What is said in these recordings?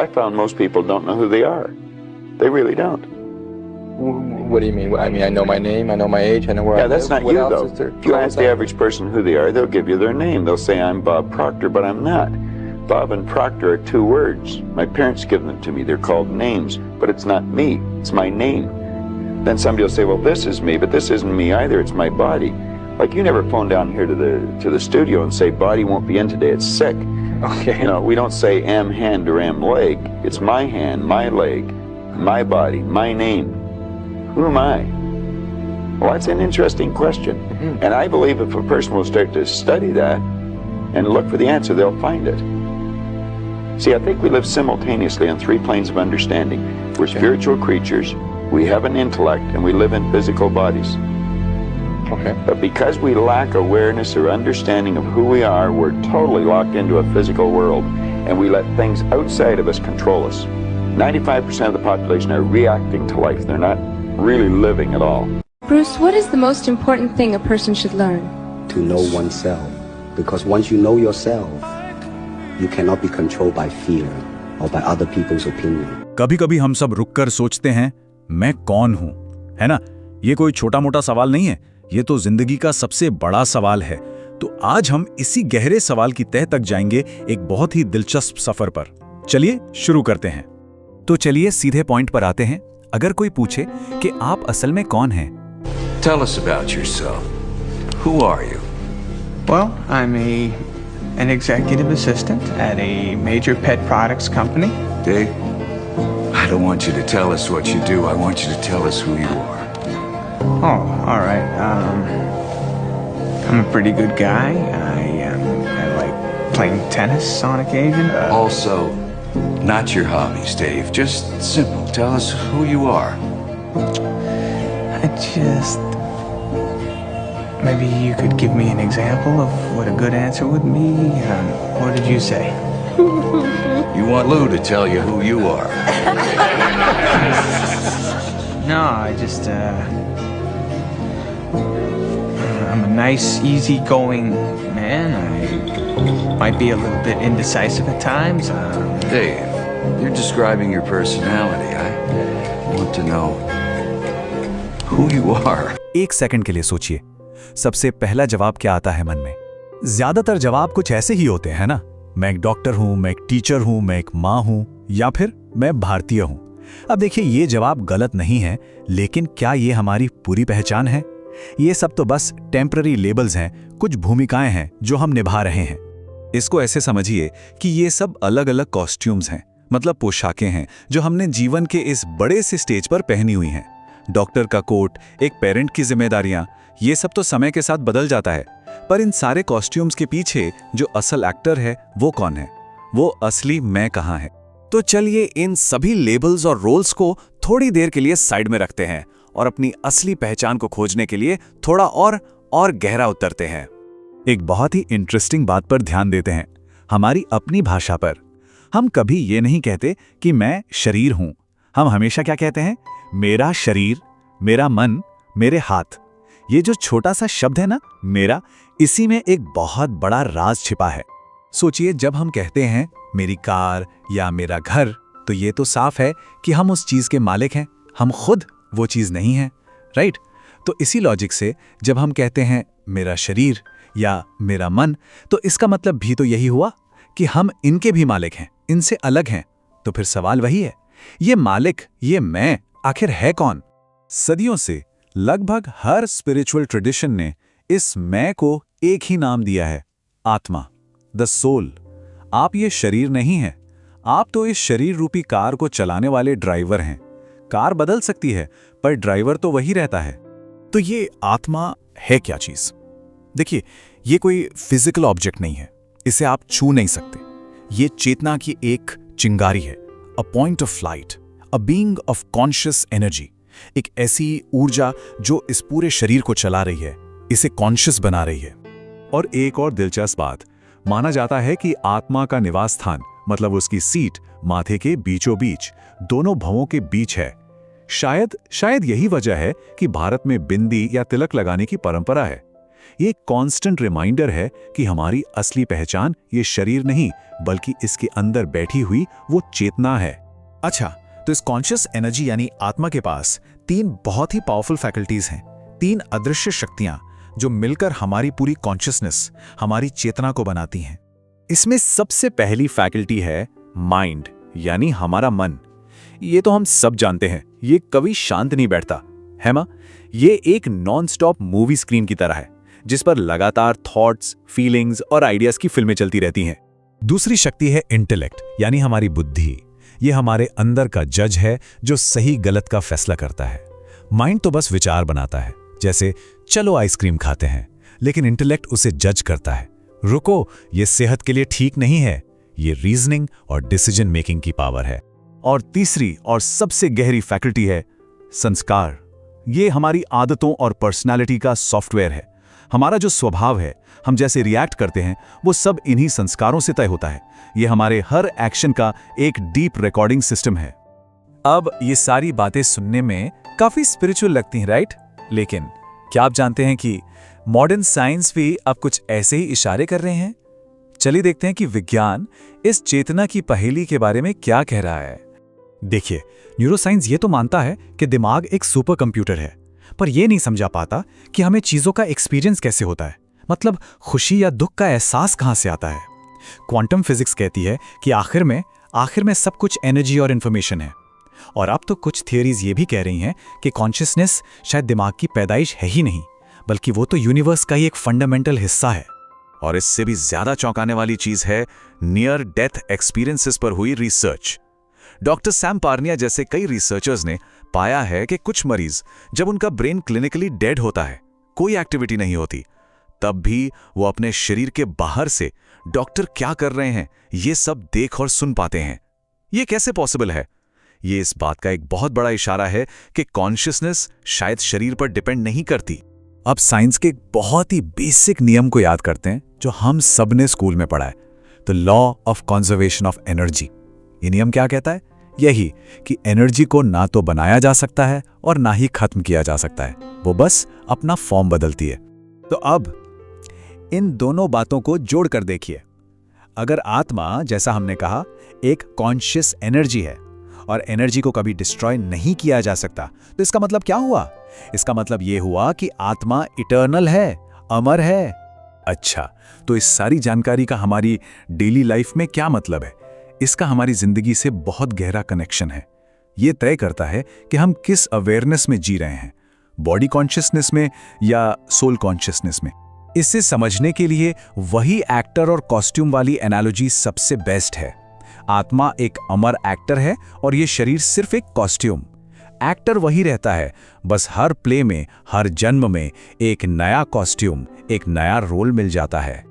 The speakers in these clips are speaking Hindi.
I found most people don't know who they are. They really don't. What do you mean? I mean, I know my name, I know my age, I know where I live. Yeah, that's not What you, else though. is there? If you ask the average person who they are, they'll give you their name. They'll say, I'm Bob Proctor, but I'm not. Bob and Proctor are two words. My parents give them to me. They're called names, but it's not me. It's my name. Then somebody will say, well, this is me, but this isn't me either. It's my body. Like, you never phone down here to the studio and say, body won't be in today. It's sick. Okay. You know, we don't say am hand or am leg. It's my hand, my leg, my body, my name. Who am I? Well, that's an interesting question. Mm-hmm. And I believe if a person will start to study that and look for the answer, they'll find it. See, I think we live simultaneously on three planes of understanding. We're spiritual creatures, we have an intellect, and we live in physical bodies. Okay. But because we lack awareness or understanding of who we are, we're totally locked into a physical world, and we let things outside of us control us. 95% of the population are reacting to life. They're not really living at all. Bruce, what is the most important thing a person should learn? To know oneself. Because once you know yourself, you cannot be controlled by fear or by other people's opinion. कभी-कभी हम सब रुककर सोचते हैं, मैं कौन हूं? है ना? ये कोई छोटा-मोटा सवाल नहीं है, ये तो जिंदगी का सबसे बड़ा सवाल है। तो आज हम इसी गहरे सवाल की तह तक जाएंगे एक बहुत ही दिलचस्प सफर पर। चलिए शुरू करते हैं। तो चलिए सीधे पॉइंट पर आते हैं। अगर कोई पूछे कि आप असल में कौन हैं? Tell us about yourself. Who are you? Well, I'm an executive assistant at a major pet products company. Dave, I don't want you to tell us what you do. I want you to tell us who you are. Oh, all right. I'm a pretty good guy. I like playing tennis on occasion. Also, not your hobbies, Dave. Just simple. Tell us who you are. Maybe you could give me an example of what a good answer would be. What did you say? You want Lou to tell you who you are. No, I'm a nice, easygoing man. I might be a little bit indecisive at times. Dave, you're describing your personality. I want to know who you are. एक सेकंड के लिए सोचिए। सबसे पहला जवाब क्या आता है मन में? ज्यादातर जवाब कुछ ऐसे ही होते हैं ना। मैं एक डॉक्टर हूं, मैं एक टीचर हूं, मैं एक मां हूं, या फिर मैं भारतीय हूं। अब देखिए, ये जवाब गलत नहीं है, लेकिन क्या ये हमारी पूरी पहचान है? ये सब तो बस टेम्पररी लेबल्स हैं, कुछ भूमिकाएं हैं जो हम निभा रहे हैं। इसको ऐसे समझिए कि ये सब अलग अलग कॉस्ट्यूम्स हैं, मतलब पोशाकें हैं जो हमने जीवन के इस बड़े से स्टेज पर पहनी हुई हैं। डॉक्टर का कोट, एक पेरेंट की जिम्मेदारियां, ये सब तो समय के साथ बदल जाता है, पर इन सारे कॉस्ट्यूम्स के पीछे जो असल एक्टर है वो कौन है? वो असली मैं कहाँ है? तो चलिए इन सभी लेबल्स और रोल्स को थोड़ी देर के लिए साइड में रखते हैं और अपनी असली पहचान को खोजने के लिए थोड़ा और गहरा उतरते हैं। एक बहुत ही इंटरेस्टिंग बात पर ध्यान देते हैं, हमारी अपनी भाषा पर। हम कभी ये नहीं कहते कि मैं शरीर हूं। हम हमेशा क्या कहते हैं? मेरा शरीर, मेरा मन, मेरे हाथ। ये जो छोटा सा शब्द है ना, मेरा, इसी में एक बहुत बड़ा राज छिपा है। सोचिए, जब हम कहते हैं मेरी कार या मेरा घर, तो ये तो साफ है कि हम उस चीज के मालिक हैं, हम खुद वो चीज नहीं हैं, राइट? तो इसी लॉजिक से जब हम कहते हैं मेरा शरीर या मेरा मन, तो इसका मतलब भी तो यही हुआ कि हम इनके भी मालिक हैं, इनसे अलग हैं। तो फिर सवाल वही है, ये मालिक, ये मैं आखिर है कौन? सदियों से लगभग हर स्पिरिचुअल ट्रेडिशन ने इस मैं को एक ही नाम दिया है, आत्मा, द सोल। आप ये शरीर नहीं हैं, आप तो इस शरीर रूपी कार को चलाने वाले ड्राइवर हैं। कार बदल सकती है, पर ड्राइवर तो वही रहता है। तो ये आत्मा है क्या चीज? देखिए, ये कोई फिजिकल ऑब्जेक्ट नहीं है, इसे आप छू नहीं सकते। ये चेतना की एक चिंगारी है, a point of light, a being of conscious energy, एक ऐसी ऊर्जा जो इस पूरे शरीर को चला रही है, इसे कॉन्शियस बना रही है। और एक और दिलचस्प बात, माना जाता है कि आत्मा का निवास स्थान, मतलब उसकी सीट, माथे के बीचों बीच, दोनों भवों के बीच है। शायद यही वजह है कि भारत में बिंदी या तिलक लगाने की परंपरा है। ये एक कांस्टेंट रिमाइंडर है कि हमारी असली पहचान ये शरीर नहीं बल्कि इसके अंदर बैठी हुई वो चेतना है। अच्छा, तो इस कॉन्शियस एनर्जी यानी आत्मा के पास 3 बहुत ही पावरफुल फैकल्टीज हैं, 3 अदृश्य शक्तियां जो मिलकर हमारी पूरी कॉन्शियसनेस, हमारी चेतना को बनाती हैं। इसमें सबसे पहली फैकल्टी है माइंड यानी हमारा मन। ये तो हम सब जानते हैं, ये कभी शांत नहीं बैठता है मां। ये एक नॉन स्टॉप मूवी स्क्रीन की तरह है जिस पर लगातार थॉट्स, फीलिंग्स और आइडियाज की फिल्में चलती रहती हैं। दूसरी शक्ति है इंटेलेक्ट यानी हमारी बुद्धि। ये हमारे अंदर का जज है जो सही गलत का फैसला करता है। माइंड तो बस विचार बनाता है, जैसे चलो आइसक्रीम खाते हैं, लेकिन इंटेलेक्ट उसे जज करता है, रुको ये सेहत के लिए ठीक नहीं है। ये रीजनिंग और डिसीजन मेकिंग की पावर है। और तीसरी और सबसे गहरी फैकल्टी है संस्कार। ये हमारी आदतों और पर्सनालिटी का सॉफ्टवेयर है। हमारा जो स्वभाव है, हम जैसे रिएक्ट करते हैं, वो सब इन्हीं संस्कारों से तय होता है। ये हमारे हर एक्शन का एक डीप रिकॉर्डिंग सिस्टम है। अब ये सारी बातें सुनने में काफी स्पिरिचुअल लगती हैं, राइट? लेकिन क्या आप जानते हैं कि मॉडर्न साइंस भी अब कुछ ऐसे ही इशारे कर रहे हैं? चलिए देखते हैं कि विज्ञान इस चेतना की पहेली के बारे में क्या कह रहा है। देखिए, न्यूरोसाइंस ये तो मानता है कि दिमाग एक सुपर कंप्यूटर है, पर यह नहीं समझा पाता कि हमें चीजों का एक्सपीरियंस कैसे होता है, मतलब खुशी या दुख का एहसास कहां से आता है। क्वांटम फिजिक्स कहती है कि आखिर में सब कुछ एनर्जी और इंफॉर्मेशन है। और अब तो कुछ थियरीज ये भी कह रही हैं कि कॉन्शियसनेस शायद दिमाग की पैदाइश है ही नहीं, बल्कि वो तो यूनिवर्स का ही एक फंडामेंटल हिस्सा है। और इससे भी ज्यादा चौंकाने वाली चीज है नियर डेथ एक्सपीरियंसेस पर हुई रिसर्च। डॉक्टर सैम पार्निया जैसे कई रिसर्चर्स ने पाया है कि कुछ मरीज जब उनका ब्रेन क्लिनिकली डेड होता है, कोई एक्टिविटी नहीं होती, तब भी वो अपने शरीर के बाहर से डॉक्टर क्या कर रहे हैं ये सब देख और सुन पाते हैं। ये कैसे पॉसिबल है? ये इस बात का एक बहुत बड़ा इशारा है कि कॉन्शियसनेस शायद शरीर पर डिपेंड नहीं करती। अब साइंस के एक बहुत ही बेसिक नियम को याद करते हैं जो हम सब ने स्कूल में पढ़ा है, the law of conservation of energy. ये नियम क्या कहता है? यही कि एनर्जी को ना तो बनाया जा सकता है और ना ही खत्म किया जा सकता है, वो बस अपना फॉर्म बदलती है। तो अब इन दोनों बातों को जोड़कर देखिए। अगर आत्मा, जैसा हमने कहा, एक कॉन्शियस एनर्जी है और एनर्जी को कभी डिस्ट्रॉय नहीं किया जा सकता, तो इसका मतलब क्या हुआ? इसका मतलब यह हुआ कि आत्मा इटर्नल है, अमर है। अच्छा, तो इस सारी जानकारी का हमारी डेली लाइफ में क्या मतलब है? इसका हमारी जिंदगी से बहुत गहरा कनेक्शन है। यह तय करता है कि हम किस अवेयरनेस में जी रहे हैं, बॉडी कॉन्शियसनेस में या सोल कॉन्शियसनेस में। इसे समझने के लिए वही एक्टर और कॉस्ट्यूम वाली एनालॉजी सबसे बेस्ट है। आत्मा एक अमर एक्टर है और यह शरीर सिर्फ एक कॉस्ट्यूम। एक्टर वही रहता है, बस हर प्ले में, हर जन्म में एक नया कॉस्ट्यूम, एक नया रोल मिल जाता है।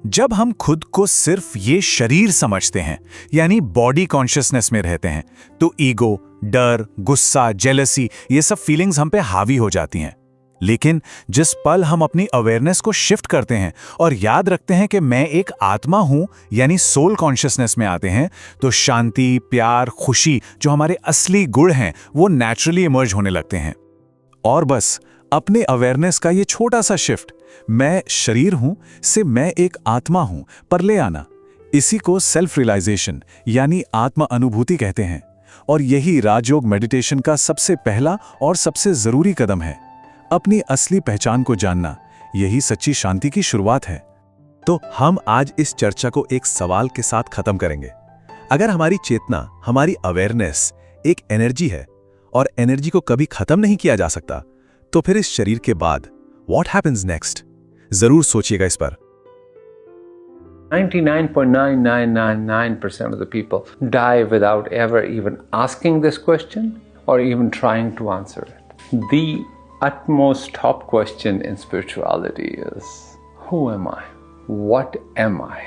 जब हम खुद को सिर्फ ये शरीर समझते हैं, यानी बॉडी कॉन्शियसनेस में रहते हैं, तो ईगो, डर, गुस्सा, जेलसी, ये सब फीलिंग्स हम पे हावी हो जाती हैं। लेकिन जिस पल हम अपनी अवेयरनेस को शिफ्ट करते हैं और याद रखते हैं कि मैं एक आत्मा हूं, यानी सोल कॉन्शियसनेस में आते हैं, तो शांति, प्यार, खुशी, जो हमारे असली गुण हैं, वो नेचुरली इमर्ज होने लगते हैं। और बस अपने अवेयरनेस का ये छोटा सा शिफ्ट, मैं शरीर हूं से मैं एक आत्मा हूं, पर ले आना, इसी को सेल्फ रियलाइजेशन यानी आत्म अनुभूति कहते हैं। और यही राजयोग मेडिटेशन का सबसे पहला और सबसे जरूरी कदम है। अपनी असली पहचान को जानना, यही सच्ची शांति की शुरुआत है। तो हम आज इस चर्चा को एक सवाल के साथ खत्म करेंगे। अगर हमारी चेतना, हमारी अवेयरनेस एक एनर्जी है और एनर्जी को कभी खत्म नहीं किया जा सकता, तो फिर इस शरीर के बाद व्हाट हैपेंस नेक्स्ट? जरूर सोचिएगा इस पर। 99.9999% of the people die without ever even asking this question or even trying to answer it. The utmost top question in spirituality is, who am I? What am I?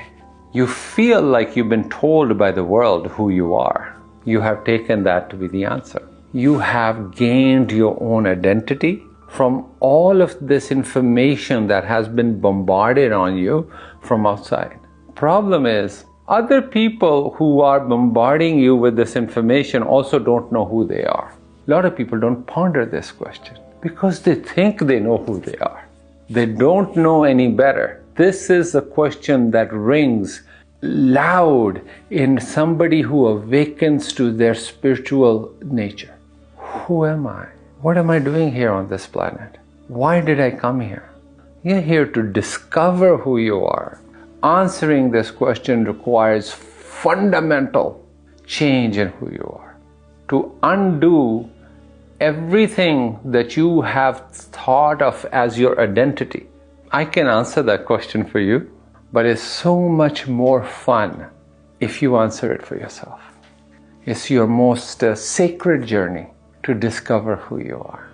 You feel like you've been told by the world who you are. You have taken that to be the answer. You have gained your own identity from all of this information that has been bombarded on you from outside. Problem is, other people who are bombarding you with this information also don't know who they are. A lot of people don't ponder this question because they think they know who they are. They don't know any better. This is a question that rings loud in somebody who awakens to their spiritual nature. Who am I? What am I doing here on this planet? Why did I come here? You're here to discover who you are. Answering this question requires fundamental change in who you are. To undo everything that you have thought of as your identity. I can answer that question for you, but it's so much more fun if you answer it for yourself. It's your most sacred journey to discover who you are.